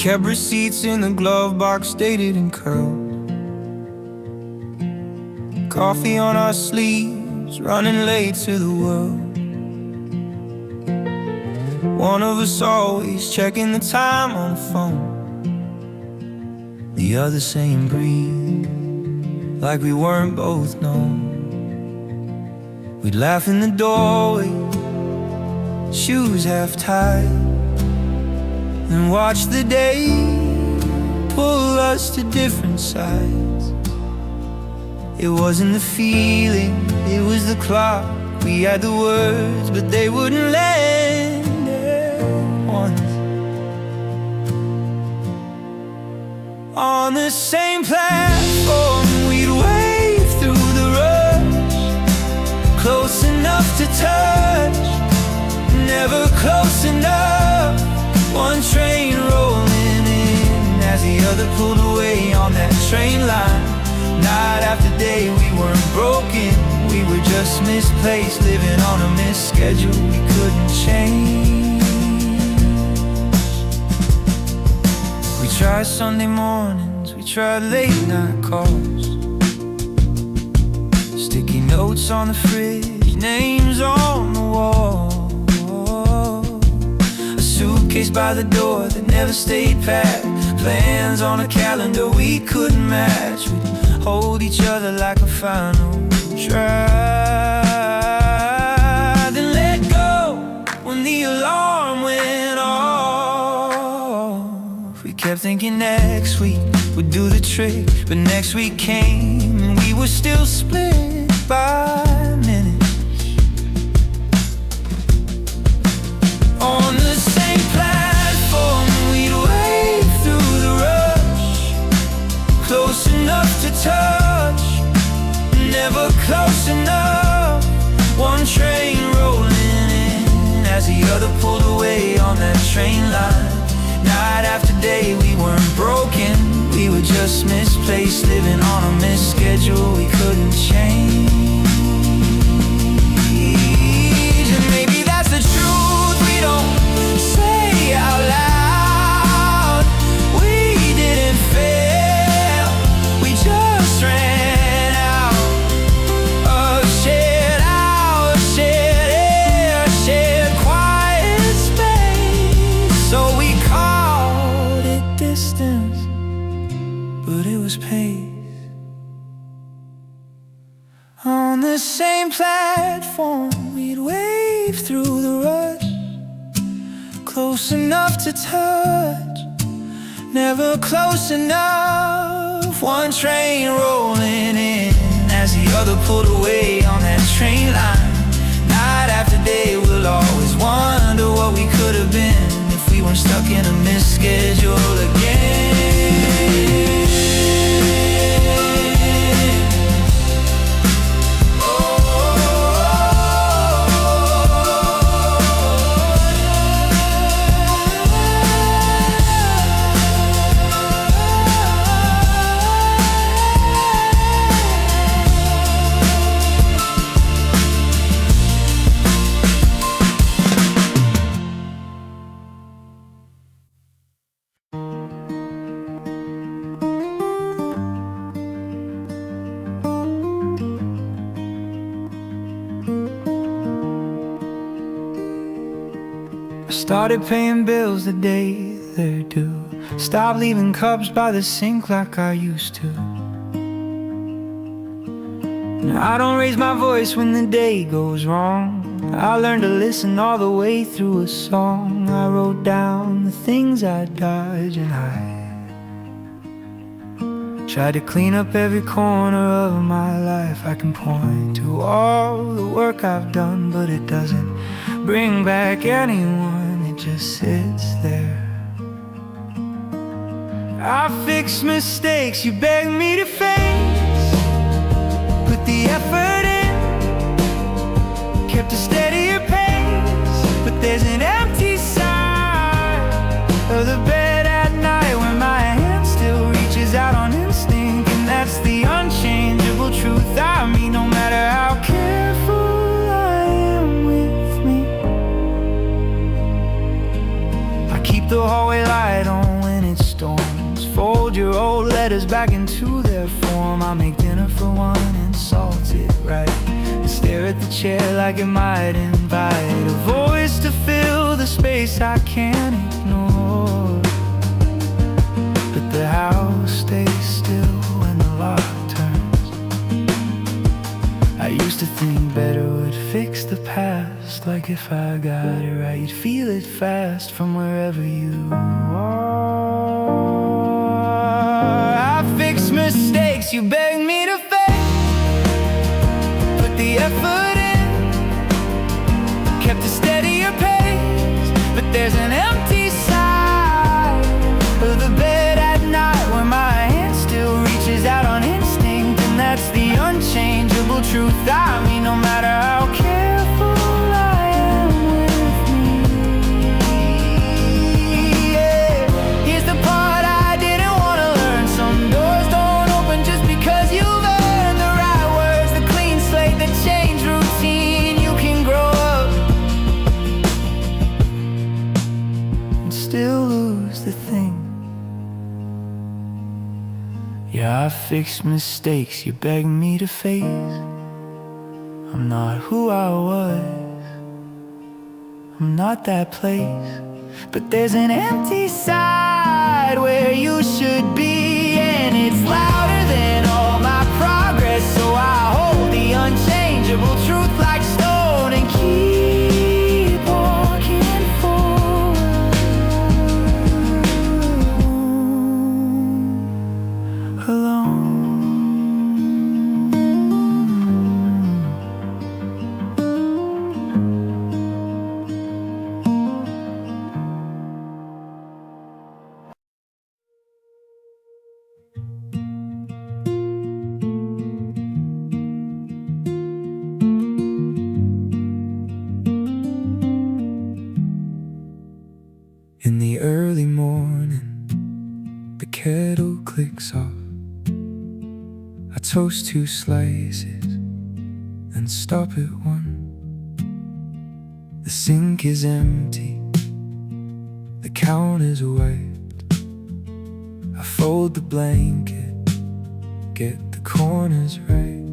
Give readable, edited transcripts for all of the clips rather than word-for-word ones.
kept receipts in the glove box, dated and curled. Coffee on our sleeves, running late to the world. One of us always checking the time on the phone, the other saying breathe, like we weren't both known. We'd laugh in the doorway, shoes half tied, and watch the day pull us to different sides. It wasn't the feeling, it was the clock. We had the words, but they wouldn't land at once. On the same platform, we'd wave through the rush, close enough to touch, never close enough. One train rolling in as the other pulled away on that train line. Night after day, we weren't broken, we were just misplaced, living on a missed schedule we couldn't change. We tried Sunday mornings, we tried late night calls, sticky notes on the fridge, names on the wall, a suitcase by the door that never stayed packed, plans on a calendar we couldn't match. We'd hold each other like a final try, then let go when the alarm went off. We kept thinking next week would do the trick, but next week came and we were still split by minutes. On the same platform, we'd wave through the rush, close enough to touch, never close enough. One train rolling in as the other pulled away on that train line. Night after day, we weren't broken, we were just misplaced, living on a missed schedule we couldn't change. And maybe that's the truth we don't say out loud. We didn't fail, we just ran out of shared hours, shared air, shared quiet space. So we called it distance, but it was pace. On the same platform, we'd wave through the rush, close enough to touch, never close enough. One train rolling in as the other pulled away on that train line. Night after day, we'll always wonder what we could have been if we weren't stuck in a missed schedule again. Started paying bills the day they're due, stopped leaving cups by the sink like I used to. Now I don't raise my voice when the day goes wrong. I learned to listen all the way through a song. I wrote down the things I dodge and hide, tried to clean up every corner of my life. I can point to all the work I've done, but it doesn't bring back anyone, it just sits there. I fix mistakes you beg me to face, put the effort in, kept a steadier pace, but there's an empty side of the bed at night where my hand still reaches out on instinct, and that's the unchangeable truth. I mean, no matter how careful I am with me, I keep the hallway light on when it's wrote letters back into their form. I make dinner for one and salt it right, and stare at the chair like it might invite a voice to fill the space I can't ignore. But the house stays still when the lock turns. I used to think better would fix the past, like if I got it right, you'd feel it fast from wherever you are. I fix mistakes you beg me to fake, put the effort in, kept a steadier pace. But there's an empty side of the bed at night where my hand still reaches out on instinct, and that's the unchangeable truth. I mean, no matter how careful I am with me, yeah. Here's the part I didn't want to learn: some doors don't open just because you've earned the right words, the clean slate, the change routine. You can grow up and still lose the thing. Yeah, I fix mistakes you beg me to face. I'm not who I was, I'm not that place. But there's an empty side where you should be, and it's louder than all my progress. So I hold the unchangeable truth like stone and keep walking forward alone. In the early morning, the kettle clicks off. I toast 2 slices and stop at 1. The sink is empty, the counter's wiped. I fold the blanket, get the corners right.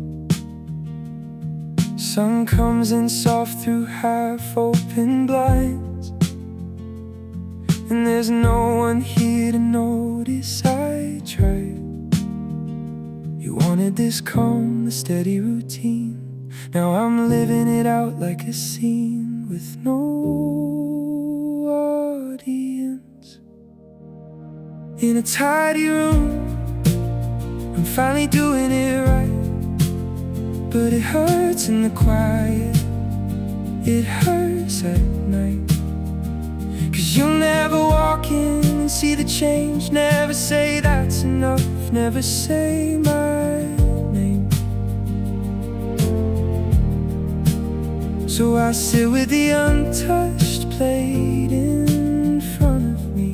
Sun comes in soft through half-open blinds, and there's no one here to notice I tried. You wanted this calm, the steady routine. Now I'm living it out like a scene with no audience. In a tidy room, I'm finally doing it right. But it hurts in the quiet, it hurts at night. 'Cause you'll never walk in and see the change, never say that's enough, never say my name. So I sit with the untouched plate in front of me,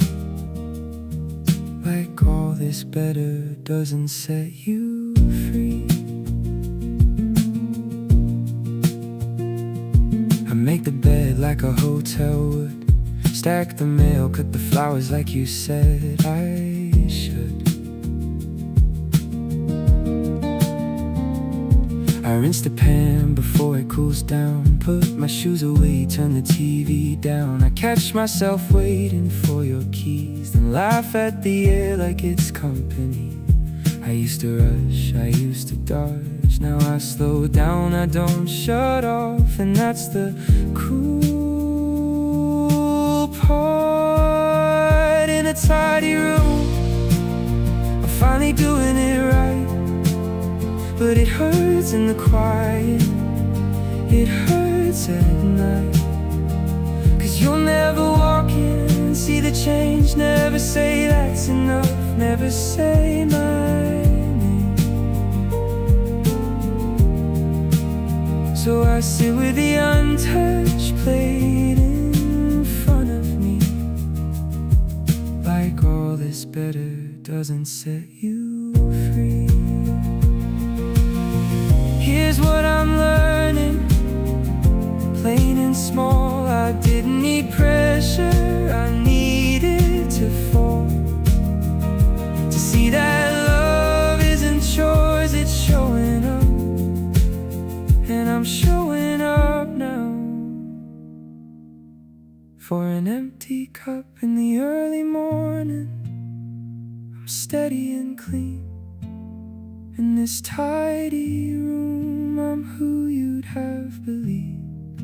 like all this better doesn't set you free. I make the bed like a hotel would, stack the mail, cut the flowers like you said I should. I rinse the pan before it cools down, put my shoes away, turn the TV down. I catch myself waiting for your keys, then laugh at the air like it's company. I used to rush, I used to dodge, now I slow down, I don't shut off. And that's the cool part. In a tidy room, I'm finally doing it right. But it hurts in the quiet, it hurts at night. 'Cause you'll never walk in and see the change, never say that's enough, never say my name. So I sit with the untouched plate in front of me, like all this better doesn't set you free. Here's what I'm learning, plain and small. I didn't need pressure, I needed to fall, to see that wake up in the early morning, I'm steady and clean. In this tidy room, I'm who you'd have believed.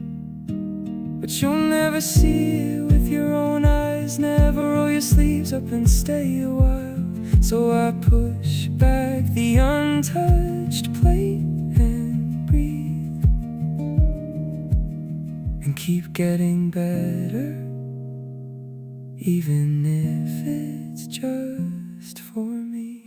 But you'll never see it with your own eyes. Never roll your sleeves up and stay a while. So I push back the untouched plate and breathe, and keep getting better, even if it's just for me.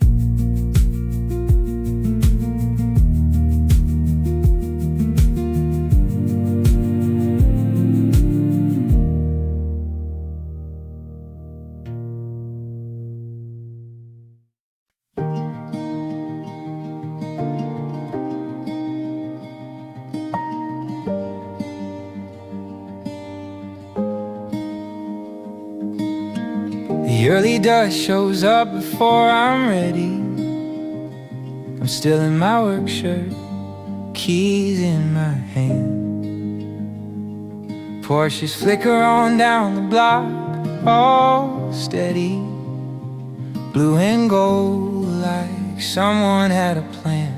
The early dust shows up before I'm ready. I'm still in my work shirt, keys in my hand. Porsches flicker on down the block, all steady, blue and gold, like someone had a plan.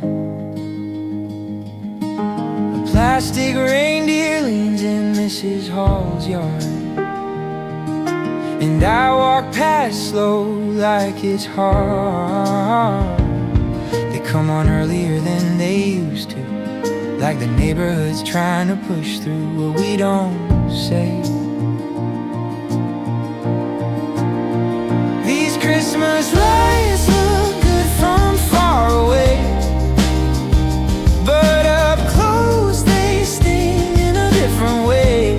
A plastic reindeer leans in Mrs. Hall's yard, and I walk past slow like it's hard. They come on earlier than they used to, like the neighborhood's trying to push through what we don't say. These Christmas lights look good from far away, but up close they sting in a different way.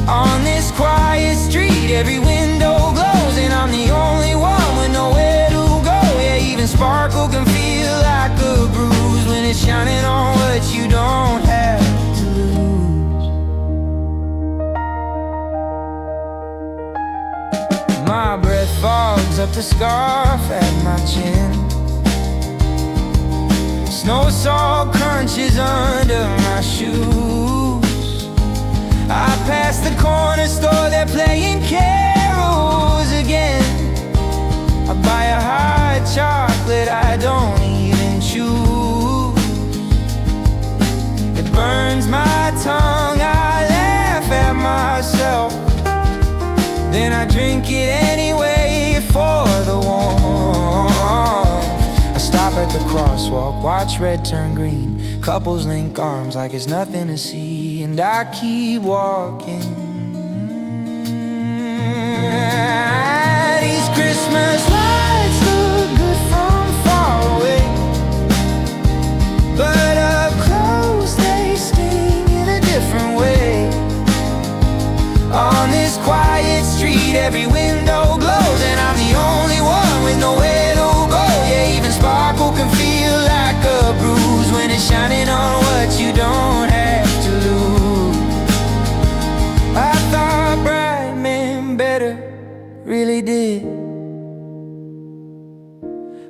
On this quiet street, every window glows, and I'm the only one with nowhere to go. Yeah, even sparkle can feel like a bruise when it's shining on what you don't have to lose. My breath fogs up the scarf at my chin. Snow salt crunches under my shoes. I pass the corner store, they're playing carols again. I buy a hot chocolate I don't even choose. It burns my tongue, I laugh at myself. Then I drink it anyway for the warmth. I stop at the crosswalk, watch red turn green. Couples link arms like it's nothing to see, and I keep walking. These Christmas lights look good from far away, but up close they sting in a different way. On this quiet street, every window glows, and I'm the only one with nowhere to go. Yeah, even sparkle can feel like a bruise when it's shining on what you don't have to lose. I thought bright meant better, really did,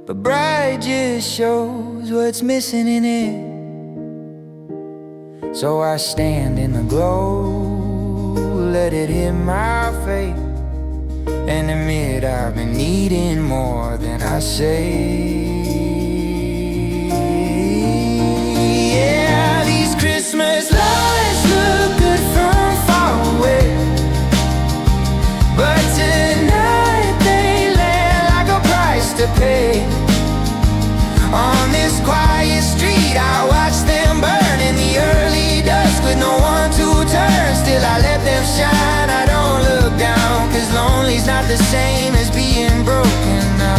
but bright just shows what's missing in it. So I stand in the glow, let it hit my face, and admit I've been needing more than I say. Yeah, these Christmas lights look good from far away, but tonight they land like a price to pay. On this quiet street, I watch them burn in the early dusk with no one to turn. Still I let them shine, I don't look down, 'cause lonely's not the same as being broken now.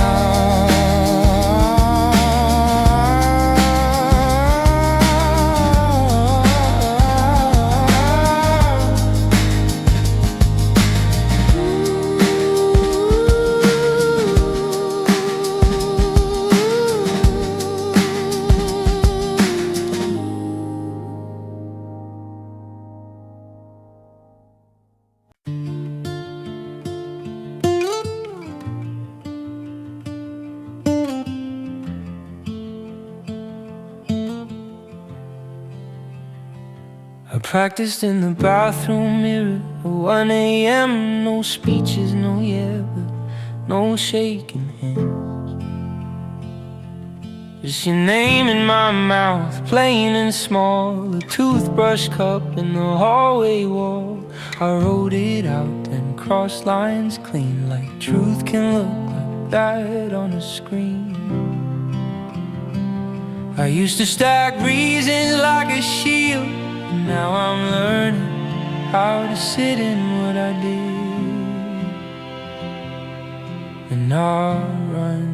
I practiced in the bathroom mirror at 1 a.m. No speeches, no yeah, but no shaking hands. Just your name in my mouth, plain and small. A toothbrush cup in the hallway wall. I wrote it out and crossed lines clean, like truth can look like that on a screen. I used to stack reasons like a shield, and now I'm learning how to sit in what I did and not run.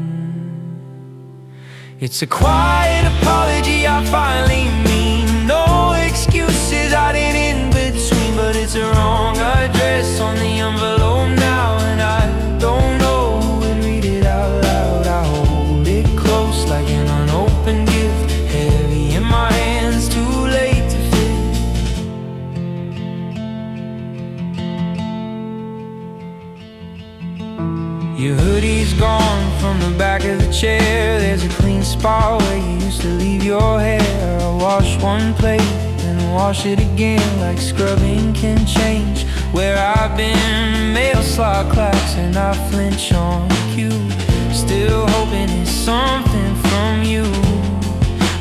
It's a quiet apology I finally mean. No excuses, I did in between. But it's a wrong address on the envelope now, and I don't know who would read it out loud. I hold it close like an unopened gift, heavy in my hands, too late to fit. Your hoodie's gone from the back of the chair. There's a clean spot where you used to leave your hair. I wash one plate and wash it again, like scrubbing can change where I've been. Mail slot clacks and I flinch on cue, still hoping it's something from you.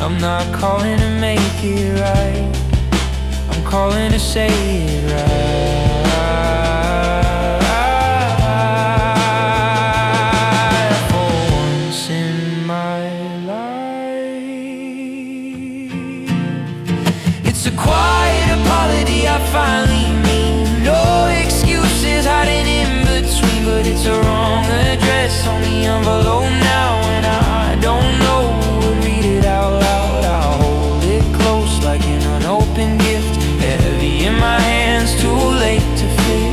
I'm not calling to make it right, I'm calling to say it right. It's a quiet apology I finally mean. No excuses hiding in between. But it's a wrong address on the envelope now, and I don't know who would read it out loud. I hold it close like an unopened gift, heavy in my hands, too late to fit.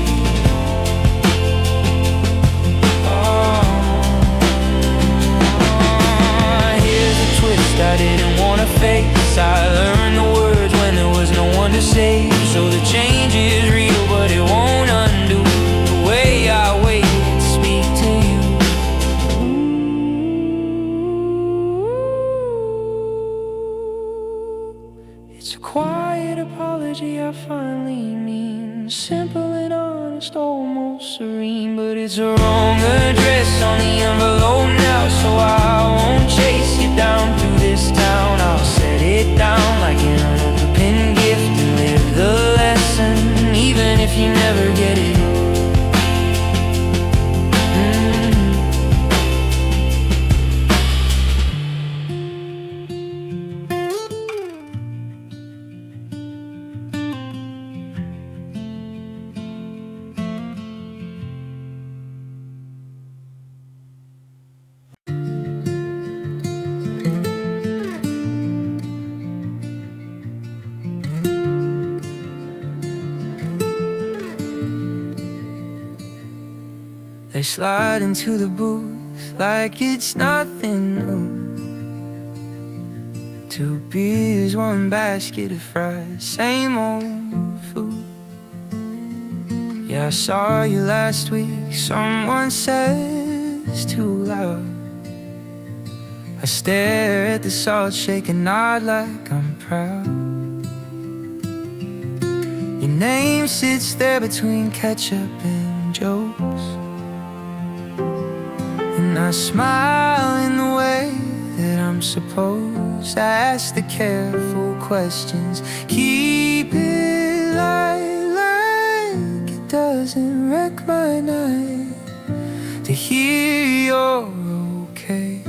Here's a twist I didn't want to face. I learned the words when there was no one to save. So the change is real, but it won't undo the way I waited to speak to you. It's a quiet apology I finally mean. Simple and honest, almost serene. But it's a wrong address on the envelope now, so I won't chase you down through this town. I'll set it down like an unopened gift and live the lesson, even if you never get it. They slide into the booth like it's nothing new. 2 beers, 1 basket of fries, same old food. Yeah, I saw you last week, someone says too loud. I stare at the salt shaker, nod like I'm proud. Your name sits there between ketchup and jokes, and I smile in the way that I'm supposed. I ask the careful questions, keep it light, like it doesn't wreck my night to hear you're okay.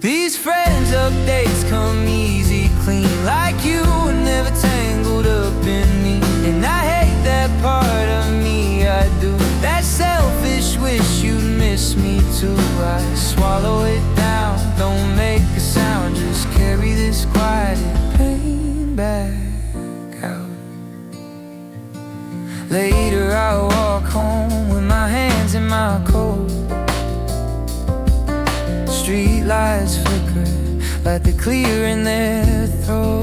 These friends updates come easy, clean, like you were never tangled up in me. And I hate that part of me, I do. That selfish wish you'd miss me too. I swallow it down, don't make a sound, just carry this quieted pain back out. Later I'll walk home with my hands in my coat. Street lights flicker like they're clearing their throat.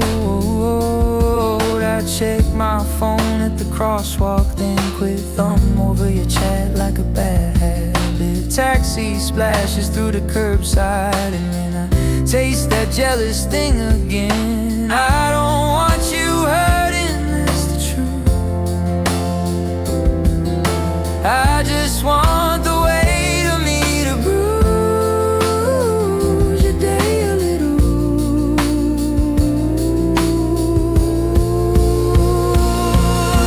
I check my phone at the crosswalk, then quit, thumb over your chat like a bad habit. Taxi splashes through the curbside, and then I taste that jealous thing again. I don't want I just want the weight of me to bruise your day a little.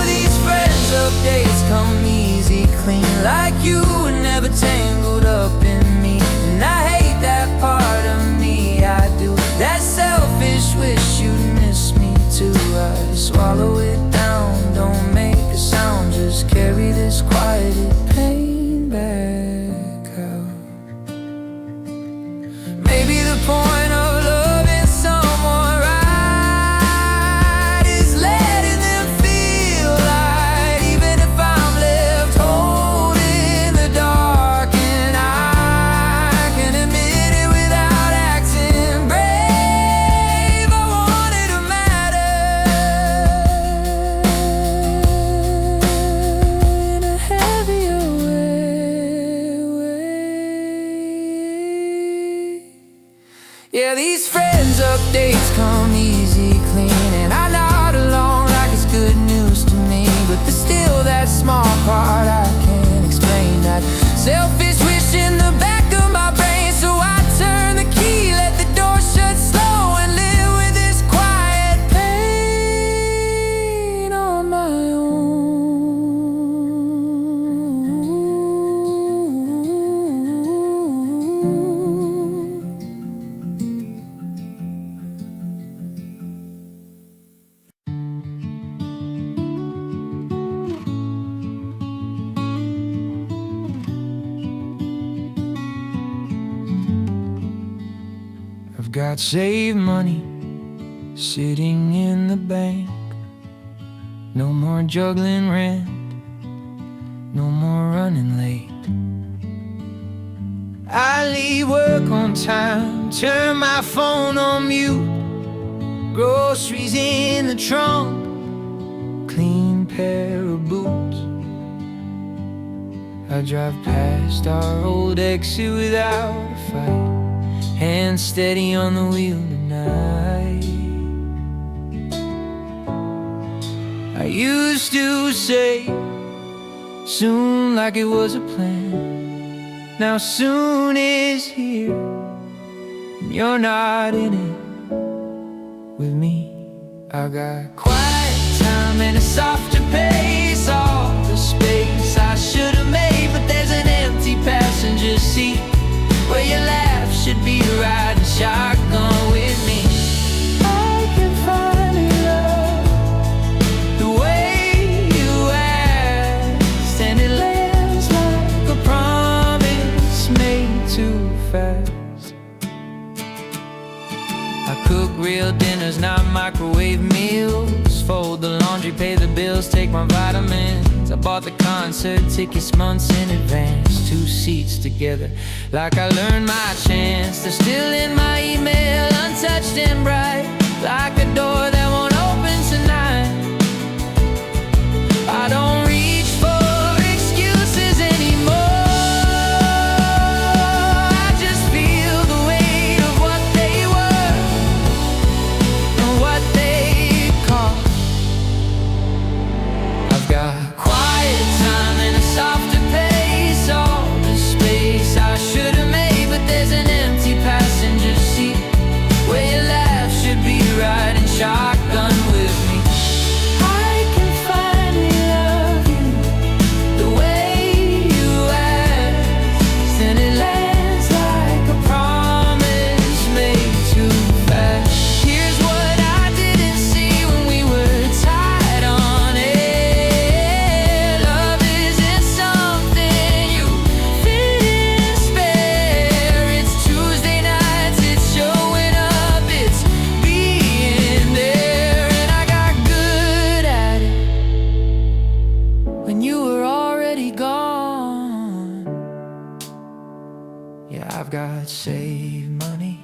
These friends updates come easy, clean, like you were never tangled up in me. And I hate that part of me, I do. That selfish wish you'd miss me too. I swallow it down, don't make a sound, just carry this quieted pain back out. Maybe the point of loving someone right is letting them feel light, even if I'm left holding the dark. And I can admit it without acting brave. I wanted to matter in a heavier way. Yeah, these friends updates come easy, clean, and I nod along like it's good news to me. But there's still that small part I can't explain, that selfish wish in the back of my brain. So I turn the key, let the door shut slow, and live with this quiet pain on my I've got saved money sitting in the bank. No more juggling rent, no more running late. I leave work on time, turn my phone on mute. Groceries in the trunk, clean pair of boots. I drive past our old exit without a fight, hands steady on the wheel tonight. I used to say soon, like it was a plan. Now soon is here, and you're not in it with me. I got quiet time and a softer pace, all the space I should have made. But there's an empty passenger seat where your laugh should be riding shotgun with me. I can finally love the way you asked, and it lands like a promise made too fast. I cook real dinners, not microwave meals. Fold the laundry, pay the bills, take my vitamins. I bought the concert tickets months in advance. 2 seats together, like I learned my chance. They're still in my email, untouched and bright, like a door that won't open tonight. I don't reach for excuses anymore. I just feel the weight of what they were and what they cost. I've got quiet time and a softer pace, all the space I should have made. But there's an empty passenger seat where your laugh should be riding shotgun with me. I can finally love you the way you asked, and it lands like a promise made too fast. Here's what I didn't see when we were tied on air. Love isn't something you fit in spare. It's Tuesday nights, it's showing up, it's being there. And I got good at it when you were already gone. Yeah, I've got saved money,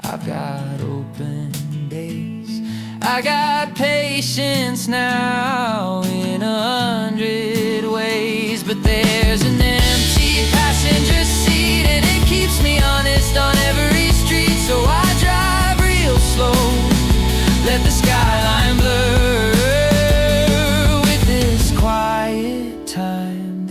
I've got open days, I got patience now in 100 ways. But there's an empty passenger seat, and it keeps me honest on every street. So I drive real slow, let the skyline blur with this quiet time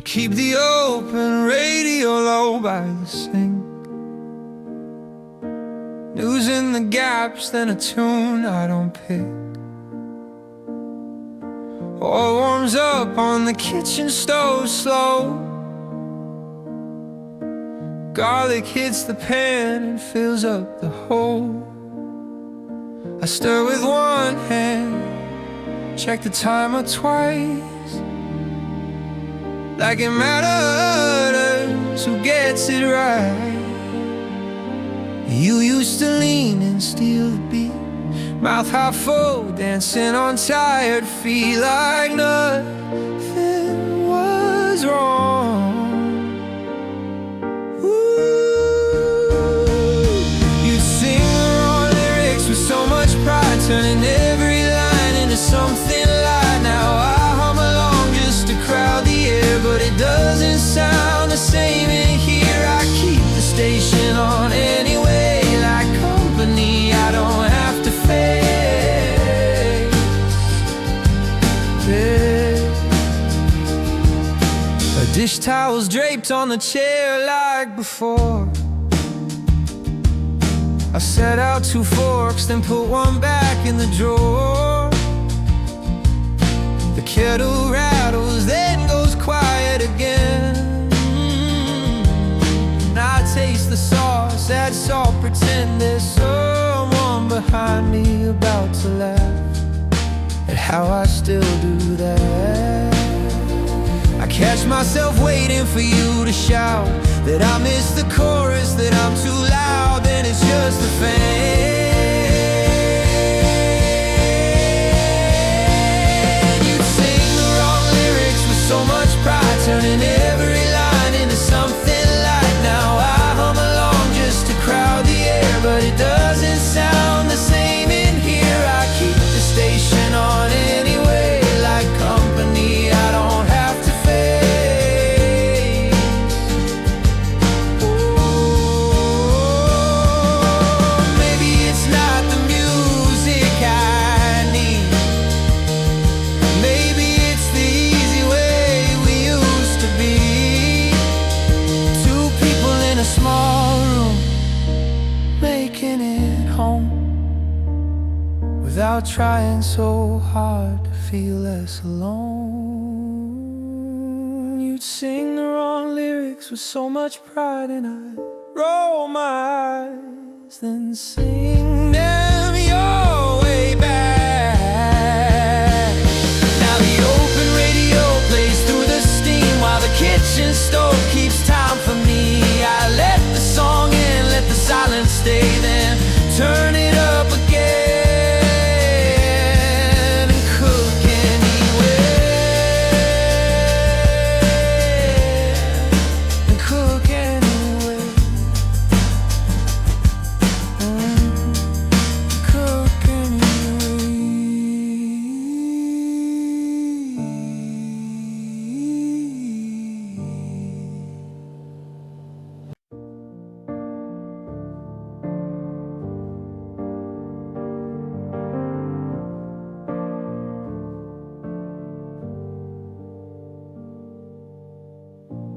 I keep the open radio low by the sink, news in the gaps, then a tune I don't pick. All warms up on the kitchen stove slow. Garlic hits the pan and fills up the hole. I stir with one hand, check the timer twice, like it matters who gets it right. You used to lean and steal the beat, mouth half full, dancing on tired feet, like nothing was wrong. You'd sing the wrong lyrics with so much pride, turning every line into something light. Now I hum along just to crowd the air, but it doesn't sound the same in here. I keep the station on anyway, like company I don't have to face. A dish towel's draped on the chair like before. I set out 2 forks, then put one back in the drawer. The kettle rattles, then goes quiet again. And I taste the sauce, add salt, pretend there's someone behind me about to laugh at how I still do that. I catch myself waiting for you to shout that I missed the chorus, that I'm too loud, then it's just a fan. You'd sing the wrong lyrics with so much pride, turning every line into something light. Now I hum along just to crowd the air, but it doesn't sound the same in here. I keep the station on anyway, like company I don't have to face. Maybe it's not the music I need, maybe it's the easy way we used to be. 2 people in a small room, making it home, without trying so hard to feel less alone. You'd sing the wrong lyrics with so much pride, and I'd roll my eyes, then sing them your way back. Now the open radio plays through the steam, while the kitchen stove keeps time for me. I let the song in, let the silence stay, then turn it up again and cook anywhere, and cook anywhere, cook anyway.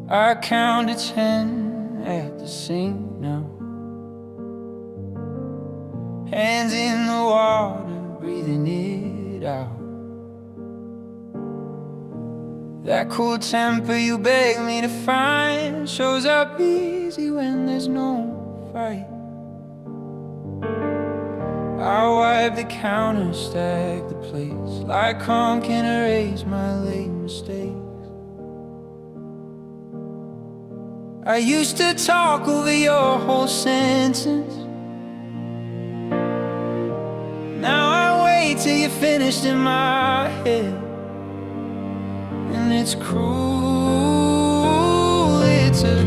I count to 10 at the sink now, hands in the water, breathing it out. That cool temper you beg me to find shows up easy when there's no fight. I wipe the counter, stack the plates, like calm can erase my late mistakes. I used to talk over your whole sentence, now I wait till you're finished in my head. And it's cruel, it's a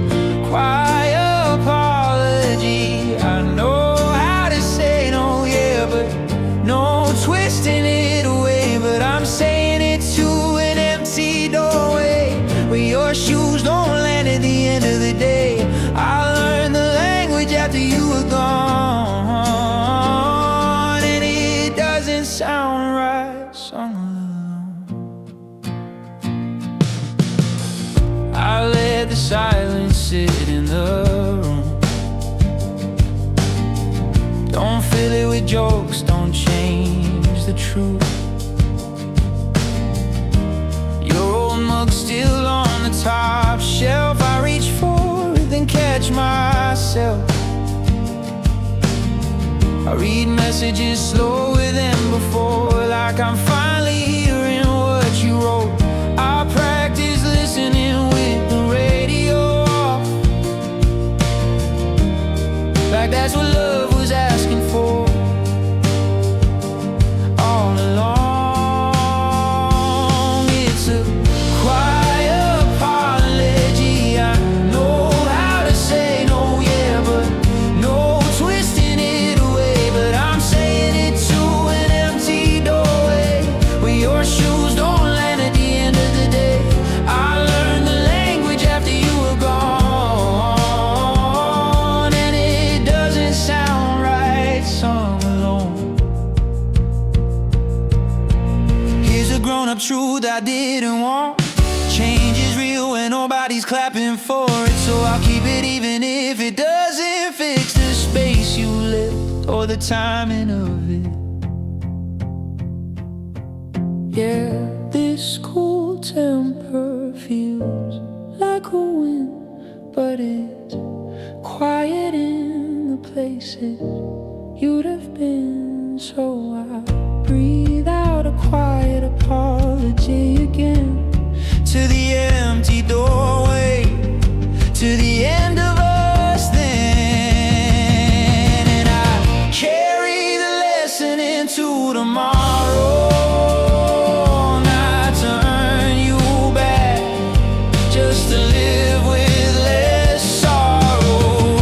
quiet apology. I know how to say no, yeah, but no twisting it away. But I'm saying it to an empty doorway, where your shoes don't land at the end of the day. I learned the language after you were gone, and it doesn't sound right sung alone. let the silence sit in the room. Don't fill it with jokes, don't change the truth. Your old mug's still on the top shelf. I reach for it, then catch myself. I read messages slower than before, like I'm finally hearing what you wrote. I practice listening with the radio off, like that's what love was asking for all along. It's a quiet apology. I know how to say no, yeah, but no twisting it away. But I'm saying it to an empty doorway, where your shoes don't land at the end of the day. I learned the language after you were gone, and it doesn't sound right sung alone. Here's a grown-up truth I didn't want. Change is real when nobody's clapping for it, so I'll keep it even if it doesn't fix the space you left or the timing of it. Yeah, this cool temper feels like a win, but it's quiet in the places you'd have been. So I breathe out a quiet apology again, to the empty doorway, to the end of us then. And I carry the lesson into tomorrow. Just to live with less sorrow.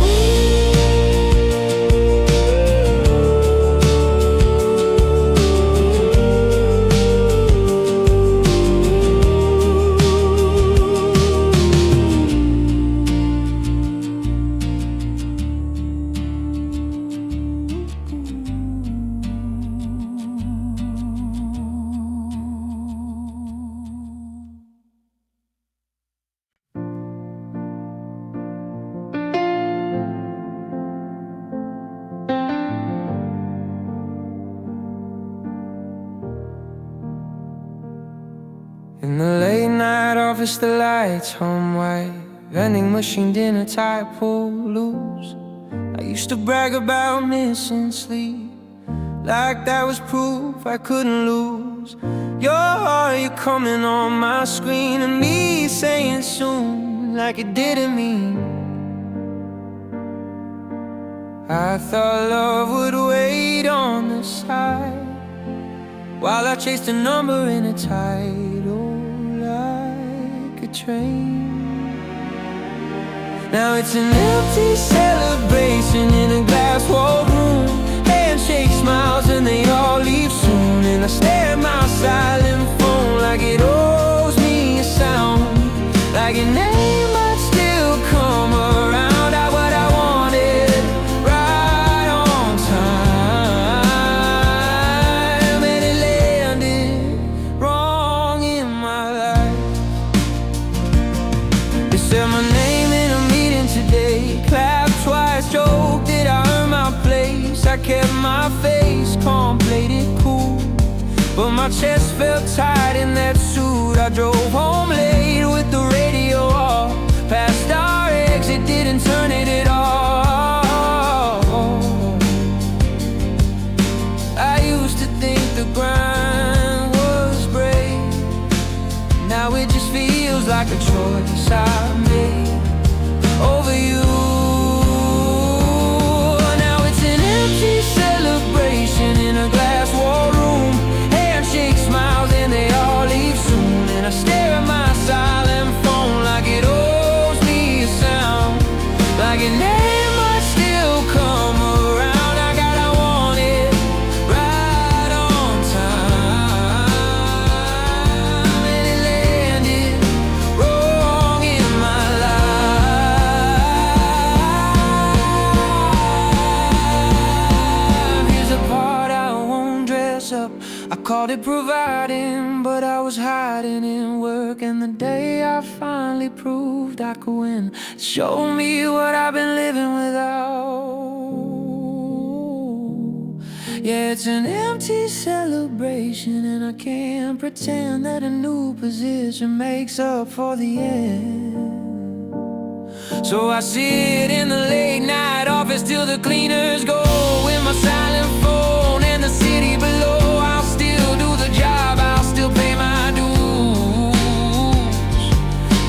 In the late night office, the lights home white, vending machine dinner type pull loose. I used to brag about missing sleep, like that was proof I couldn't lose. You're coming on my screen, and me saying soon, like it didn't mean. I thought love would wait on the side, while I chased a number in a title like a train. Now it's an empty celebration in a glass-walled room. Handshake smiles and they all leave soon, and I stare at my silent phone like it owes me a sound, like your name might still come around. I what I wanted right on time, and it landed wrong in my life. They said my name in a meeting today, clapped twice, joked that I earned my place. I kept my face, calm, played it cool, but my chest felt tight in that suit. I drove home late with the radio off, past our exit, didn't turn it at all. I used to think the grind was brave, now it just feels like a choice I made over you. Now it's an empty celebration in a glass-walled room. Handshake smiles and they all leave soon, and I stare at my silent phone like it owes me a sound, like your name might still come around. I gotta want it right on time, and it landed wrong in my life. Here's a part I won't dress up. I called it providing, but I was hiding in work, and the day I finally proved I could win showed me what I've been living without. Yeah, it's an empty celebration, and I can't pretend that a new position makes up for the end. So I sit in the late night office till the cleaners go, with my silent phone and the city below. I'll still do the job, I'll still pay my dues,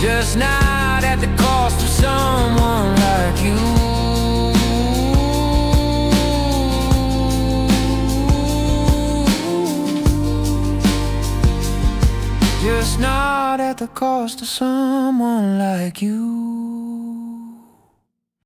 just not at the cost of someone like you. Just not at the cost of someone like you.